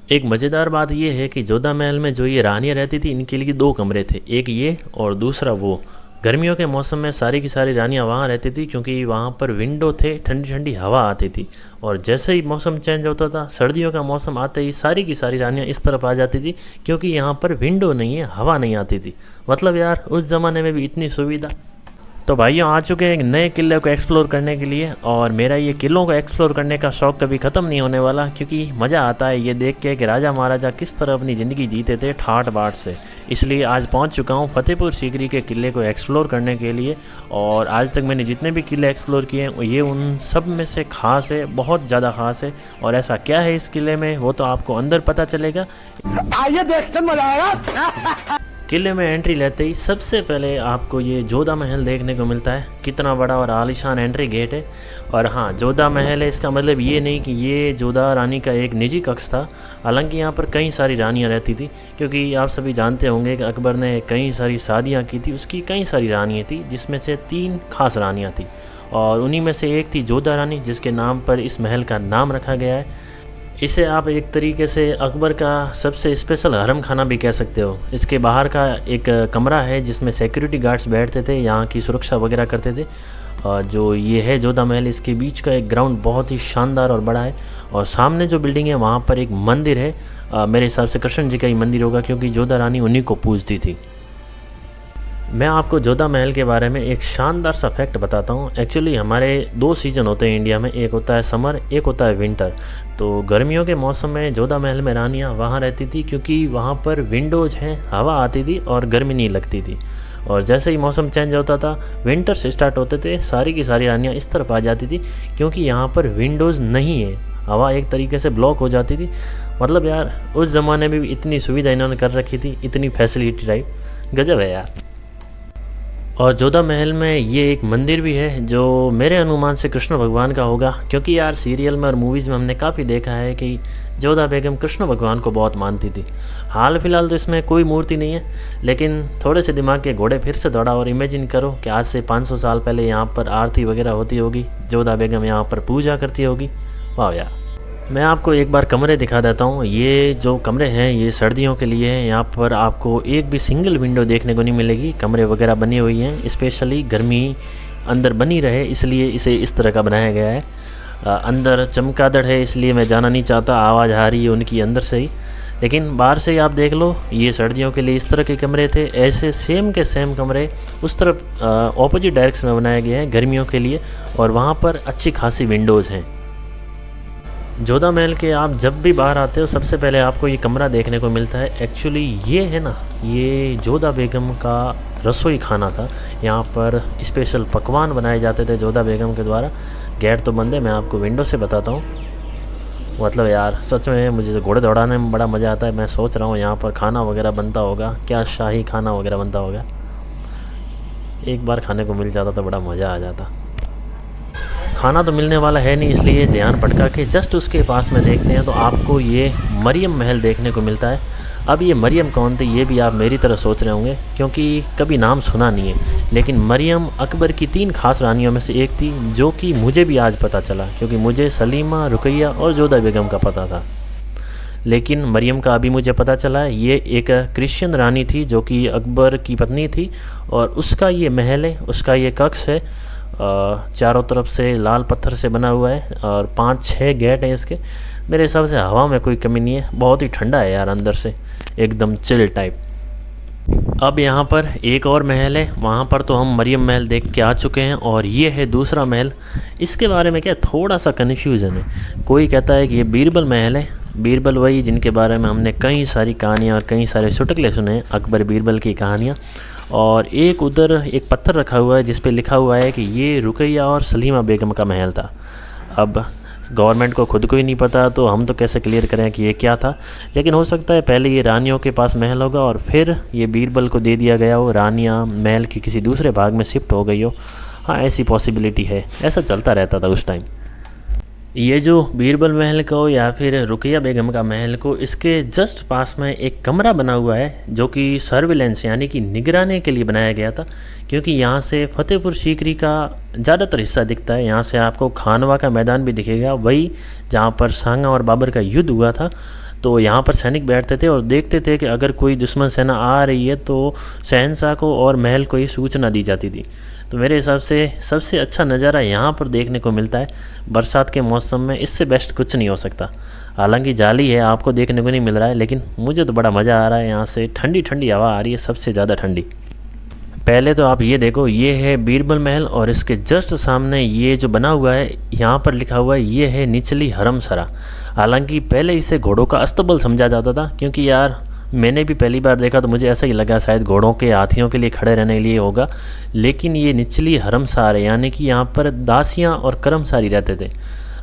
एक मज़ेदार बात ये है कि जोधा महल में जो ये रानियाँ रहती थी इनके लिए दो कमरे थे, एक ये और दूसरा वो। गर्मियों के मौसम में सारी की सारी रानियाँ वहाँ रहती थी क्योंकि वहाँ पर विंडो थे, ठंडी ठंडी हवा आती थी। और जैसे ही मौसम चेंज होता था, सर्दियों का मौसम आते ही सारी की सारी रानियाँ इस तरफ आ जाती थी क्योंकि यहाँ पर विंडो नहीं है, हवा नहीं आती थी। मतलब यार उस ज़माने में भी इतनी सुविधा। तो भाइयों आ चुके हैं एक नए किले को एक्सप्लोर करने के लिए, और मेरा ये किलों को एक्सप्लोर करने का शौक़ कभी ख़त्म नहीं होने वाला क्योंकि मज़ा आता है ये देख के कि राजा महाराजा किस तरह अपनी ज़िंदगी जीते थे ठाट बाट से। इसलिए आज पहुंच चुका हूँ फतेहपुर सीकरी के किले को एक्सप्लोर करने के लिए। और आज तक मैंने जितने भी किले एक्सप्लोर किए हैं ये उन सब में से ख़ास है, बहुत ज़्यादा ख़ास है। और ऐसा क्या है इस किले में वो तो आपको अंदर पता चलेगा। आइए देखते मजा आएगा। किले में एंट्री लेते ही सबसे पहले आपको ये जोधा महल देखने को मिलता है। कितना बड़ा और आलीशान एंट्री गेट है। और हाँ, जोधा महल है इसका मतलब ये नहीं कि ये जोधा रानी का एक निजी कक्ष था। हालांकि यहाँ पर कई सारी रानियाँ रहती थी क्योंकि आप सभी जानते होंगे कि अकबर ने कई सारी शादियाँ की थी, उसकी कई सारी रानियाँ थी जिसमें से 3 खास रानियाँ थी। और उन्हीं में से एक थी जोधा रानी जिसके नाम पर इस महल का नाम रखा गया है। इसे आप एक तरीके से अकबर का सबसे स्पेशल हरम खाना भी कह सकते हो। इसके बाहर का एक कमरा है जिसमें सिक्योरिटी गार्ड्स बैठते थे, यहाँ की सुरक्षा वगैरह करते थे। और जो ये है जोधा महल, इसके बीच का एक ग्राउंड बहुत ही शानदार और बड़ा है। और सामने जो बिल्डिंग है वहाँ पर एक मंदिर है, मेरे हिसाब से कृष्ण जी का ही मंदिर होगा क्योंकि जोधा रानी उन्हीं को पूजती थी। मैं आपको जोधा महल के बारे में एक शानदार सा फैक्ट बताता हूँ। एक्चुअली हमारे 2 सीज़न होते हैं इंडिया में, एक होता है समर, एक होता है विंटर। तो गर्मियों के मौसम में जोधा महल में रानियाँ वहाँ रहती थी क्योंकि वहाँ पर विंडोज़ हैं, हवा आती थी और गर्मी नहीं लगती थी। और जैसे ही मौसम चेंज होता था, विंटर से स्टार्ट होते थे, सारी की सारी रानियाँ इस तरफ आ जाती थी क्योंकि यहाँ पर विंडोज़ नहीं है, हवा एक तरीके से ब्लॉक हो जाती थी। मतलब यार उस ज़माने में भी इतनी सुविधा इन्होंने कर रखी थी, इतनी फैसिलिटी टाइप, गजब है यार। और जोधा महल में ये एक मंदिर भी है जो मेरे अनुमान से कृष्ण भगवान का होगा क्योंकि यार सीरियल में और मूवीज़ में हमने काफ़ी देखा है कि जोधा बेगम कृष्ण भगवान को बहुत मानती थी। हाल फिलहाल तो इसमें कोई मूर्ति नहीं है, लेकिन थोड़े से दिमाग के घोड़े फिर से दौड़ा और इमेजिन करो कि आज से 500 साल पहले यहाँ पर आरती वगैरह होती होगी, जोधा बेगम यहाँ पर पूजा करती होगी। वाह यार। मैं आपको एक बार कमरे दिखा देता हूँ। ये जो कमरे हैं ये सर्दियों के लिए हैं। यहाँ पर आपको एक भी सिंगल विंडो देखने को नहीं मिलेगी। कमरे वगैरह बनी हुई हैं, स्पेशली गर्मी अंदर बनी रहे इसलिए इसे इस तरह का बनाया गया है। अंदर चमगादड़ है इसलिए मैं जाना नहीं चाहता, आवाज़ आ रही है उनकी अंदर से ही। लेकिन बाहर से ही आप देख लो, ये सर्दियों के लिए इस तरह के कमरे थे। ऐसे सेम के सेम कमरे उस तरफ ऑपोजिट डायरेक्शन में बनाए गए हैं गर्मियों के लिए, और वहाँ पर अच्छी खासी विंडोज़ हैं। जोधा महल के आप जब भी बाहर आते हो सबसे पहले आपको ये कमरा देखने को मिलता है। एक्चुअली ये है ना, ये जोधा बेगम का रसोई खाना था। यहाँ पर स्पेशल पकवान बनाए जाते थे जोधा बेगम के द्वारा। गेट तो बंद है, मैं आपको विंडो से बताता हूँ। मतलब यार सच में मुझे तो घोड़े दौड़ाने में बड़ा मज़ा आता है। मैं सोच रहा हूँ यहाँ पर खाना वगैरह बनता होगा, क्या शाही खाना वगैरह बनता होगा। एक बार खाने को मिल जाता तो बड़ा मज़ा आ जाता। खाना तो मिलने वाला है नहीं, इसलिए ध्यान भटका के जस्ट उसके पास में देखते हैं तो आपको ये मरियम महल देखने को मिलता है। अब ये मरियम कौन थी ये भी आप मेरी तरह सोच रहे होंगे क्योंकि कभी नाम सुना नहीं है, लेकिन मरियम अकबर की 3 खास रानियों में से एक थी जो कि मुझे भी आज पता चला क्योंकि मुझे सलीमा, रुकैया और जोधा बेगम का पता था। लेकिन मरियम का अभी मुझे पता चला है, ये एक क्रिश्चियन रानी थी जो कि अकबर की पत्नी थी। और उसका ये महल है, उसका ये कक्ष है, चारों तरफ से लाल पत्थर से बना हुआ है और 5-6 गेट हैं इसके। मेरे हिसाब से हवा में कोई कमी नहीं है, बहुत ही ठंडा है यार अंदर से, एकदम चिल टाइप। अब यहाँ पर एक और महल है, वहाँ पर तो हम मरियम महल देख के आ चुके हैं, और ये है दूसरा महल। इसके बारे में क्या थोड़ा सा कन्फ्यूज़न है। कोई कहता है कि ये बीरबल महल है। बीरबल वही जिनके बारे में हमने कई सारी कहानियाँ और कई सारे चुटकुले सुने हैं, अकबर बीरबल की कहानियाँ। और एक उधर एक पत्थर रखा हुआ है जिस पे लिखा हुआ है कि ये रुकैया और सलीमा बेगम का महल था। अब गवर्नमेंट को खुद को ही नहीं पता तो हम तो कैसे क्लियर करें कि ये क्या था। लेकिन हो सकता है पहले ये रानियों के पास महल होगा और फिर ये बीरबल को दे दिया गया हो, रानियाँ महल के किसी दूसरे भाग में शिफ्ट हो गई हो। हाँ, ऐसी पॉसिबिलिटी है, ऐसा चलता रहता था उस टाइम। ये जो बीरबल महल को या फिर रुकैया बेगम का महल को, इसके जस्ट पास में एक कमरा बना हुआ है जो कि सर्विलेंस यानी कि निगरानी के लिए बनाया गया था क्योंकि यहाँ से फतेहपुर सीकरी का ज़्यादातर हिस्सा दिखता है। यहाँ से आपको खानवा का मैदान भी दिखेगा, वही जहाँ पर सांगा और बाबर का युद्ध हुआ था। तो यहाँ पर सैनिक बैठते थे और देखते थे कि अगर कोई दुश्मन सेना आ रही है तो शहंशाह को और महल को ये सूचना दी जाती थी। तो मेरे हिसाब से सबसे अच्छा नज़ारा यहाँ पर देखने को मिलता है बरसात के मौसम में, इससे बेस्ट कुछ नहीं हो सकता। हालांकि जाली है, आपको देखने को नहीं मिल रहा है, लेकिन मुझे तो बड़ा मज़ा आ रहा है। यहाँ से ठंडी ठंडी हवा आ रही है, सबसे ज़्यादा ठंडी। पहले तो आप ये देखो, ये है बीरबल महल और इसके जस्ट सामने ये जो बना हुआ है यहाँ पर लिखा हुआ है ये है निचली हरमसरा। हालांकि पहले इसे घोड़ों का अस्तबल समझा जाता था, क्योंकि यार मैंने भी पहली बार देखा तो मुझे ऐसा ही लगा शायद घोड़ों के हाथियों के लिए खड़े रहने के लिए होगा, लेकिन ये निचली हरमसार है, यानी कि यहाँ पर दासियाँ और कर्मचारी रहते थे।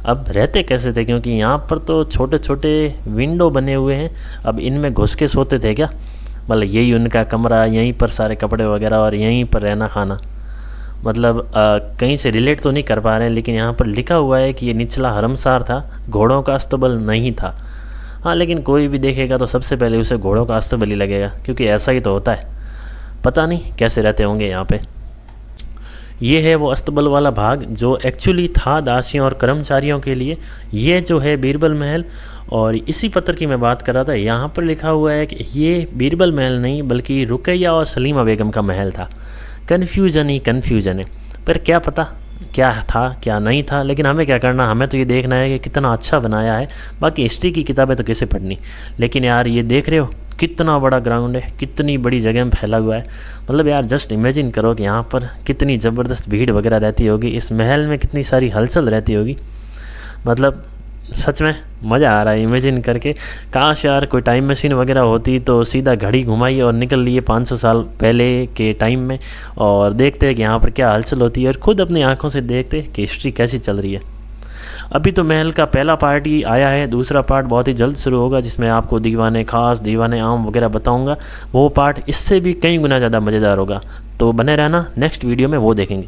अब रहते कैसे थे, क्योंकि यहाँ पर तो छोटे छोटे विंडो बने हुए हैं, अब इनमें घुस के सोते थे क्या? मतलब यही उनका कमरा, यहीं पर सारे कपड़े वगैरह और यहीं पर रहना खाना। मतलब कहीं से रिलेट तो नहीं कर पा रहे हैं, लेकिन यहाँ पर लिखा हुआ है कि ये निचला हरमसार था, घोड़ों का अस्तबल नहीं था। हाँ, लेकिन कोई भी देखेगा तो सबसे पहले उसे घोड़ों का अस्तबल ही लगेगा, क्योंकि ऐसा ही तो होता है। पता नहीं कैसे रहते होंगे यहाँ पे। ये है वो अस्तबल वाला भाग जो एक्चुअली था दासियों और कर्मचारियों के लिए। ये जो है बीरबल महल, और इसी पत्र की मैं बात कर रहा था। यहाँ पर लिखा हुआ है कि ये बीरबल महल नहीं बल्कि रुकैया और सलीमा बेगम का महल था। कन्फ्यूज़न ही कन्फ्यूज़न है, पर क्या पता क्या था क्या नहीं था, लेकिन हमें क्या करना, हमें तो ये देखना है कि कितना अच्छा बनाया है। बाकी हिस्ट्री की किताबें तो कैसे पढ़नी। लेकिन यार ये देख रहे हो कितना बड़ा ग्राउंड है, कितनी बड़ी जगह में फैला हुआ है। मतलब यार जस्ट इमेजिन करो कि यहाँ पर कितनी ज़बरदस्त भीड़ वगैरह रहती होगी, इस महल में कितनी सारी हलचल रहती होगी। मतलब सच में मज़ा आ रहा है इमेजिन करके। काश यार कोई टाइम मशीन वगैरह होती तो सीधा घड़ी घुमाई और निकल लिए 500 साल पहले के टाइम में, और देखते हैं कि यहाँ पर क्या हलचल होती है, और ख़ुद अपनी आंखों से देखते कि हिस्ट्री कैसी चल रही है। अभी तो महल का पहला पार्ट ही आया है, दूसरा पार्ट बहुत ही जल्द शुरू होगा, जिसमें आपको दीवाने खास, दीवाने आम वगैरह बताऊँगा। वो पार्ट इससे भी कई गुना ज़्यादा मज़ेदार होगा, तो बने रहना, नेक्स्ट वीडियो में वो देखेंगे।